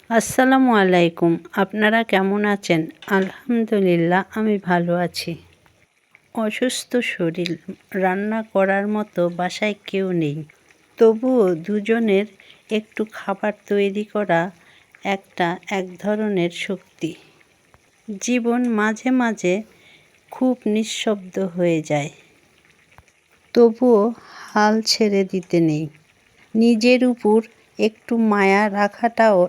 আসসালামু আলাইকুম। আপনারা কেমন আছেন? আলহামদুলিল্লাহ আমি ভালো আছি। অসুস্থ শরীর, রান্না করার মতো বাসায় কেউ নেই। তবুও দুজনের একটু খাবার তৈরি করা এক ধরনের শক্তি। জীবন মাঝে মাঝে খুব নিঃশব্দ হয়ে যায়। তবুও হাল ছেড়ে দিতে নেই। নিজের উপর একটু মায়া রাখাটাও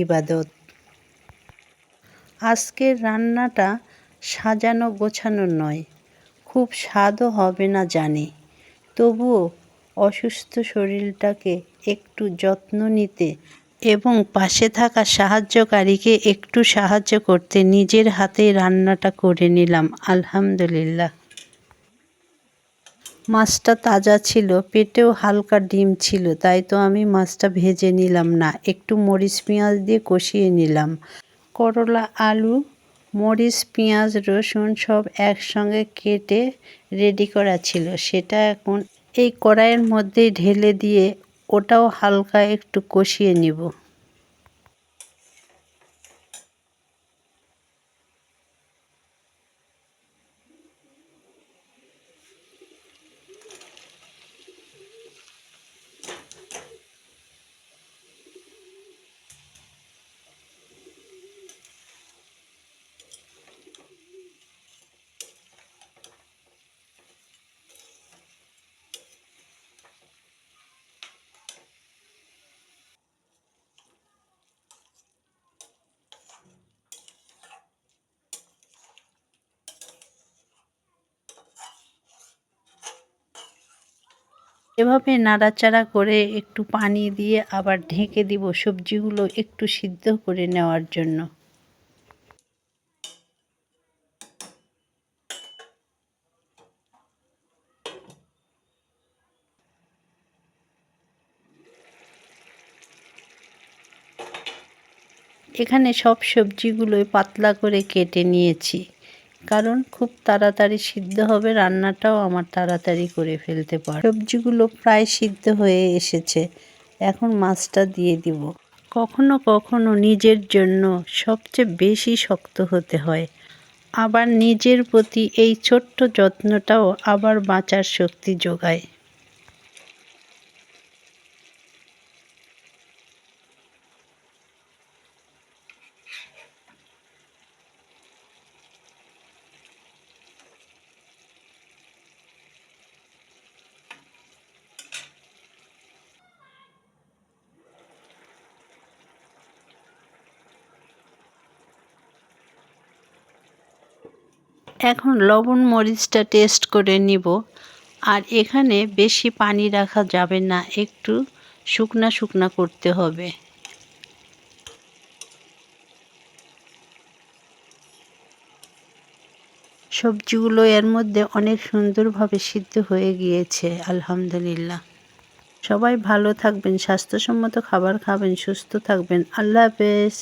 ইবাদত। আজকের রান্নাটা সাজানো গোছানো নয়, খুব স্বাদও হবে না জানি, তবুও অসুস্থ শরীরটাকে একটু যত্ন নিতে এবং পাশে থাকা সাহায্যকারীকে একটু সাহায্য করতে নিজের হাতেই রান্নাটা করে নিলাম। আলহামদুলিল্লাহ। মাছটা তাজা ছিল, পেটেও হালকা ডিম ছিল, তাই তো আমি মাছটা ভেজে নিলাম না, একটু মরিচ পেঁয়াজ দিয়ে কষিয়ে নিলাম। করলা, আলু, মরিচ, পেঁয়াজ, রসুন সব একসঙ্গে কেটে রেডি করা ছিল, সেটা এখন এই কড়াইয়ের মধ্যেই ঢেলে দিয়ে ওটাও হালকা একটু কষিয়ে নিব। এভাবে নাড়াচাড়া করে একটু পানি দিয়ে আবার ঢেকে দিব সবজিগুলো একটু সিদ্ধ করে নেওয়ার জন্য। এখানে সব সবজিগুলোই পাতলা করে কেটে নিয়েছি, কারণ খুব তাড়াতাড়ি সিদ্ধ হবে, রান্নাটাও আমার তাড়াতাড়ি করে ফেলতে পারে। সবজিগুলো প্রায় সিদ্ধ হয়ে এসেছে, এখন মাছটা দিয়ে দিব। কখনো কখনো নিজের জন্য সবচেয়ে বেশি শক্ত হতে হয়, আবার নিজের প্রতি এই ছোট্ট যত্নটাও আবার বাঁচার শক্তি যোগায়। এখন লবণ মরিচটা টেস্ট করে নিব। আর এখানে বেশি পানি রাখা যাবে না, একটু শুকনা শুকনা করতে হবে। সবজিগুলো এর মধ্যে অনেক সুন্দরভাবে সিদ্ধ হয়ে গিয়েছে। আলহামদুলিল্লাহ। সবাই ভালো থাকবেন, স্বাস্থ্যসম্মত খাবার খাবেন, সুস্থ থাকবেন। আল্লাহ হাফেজ।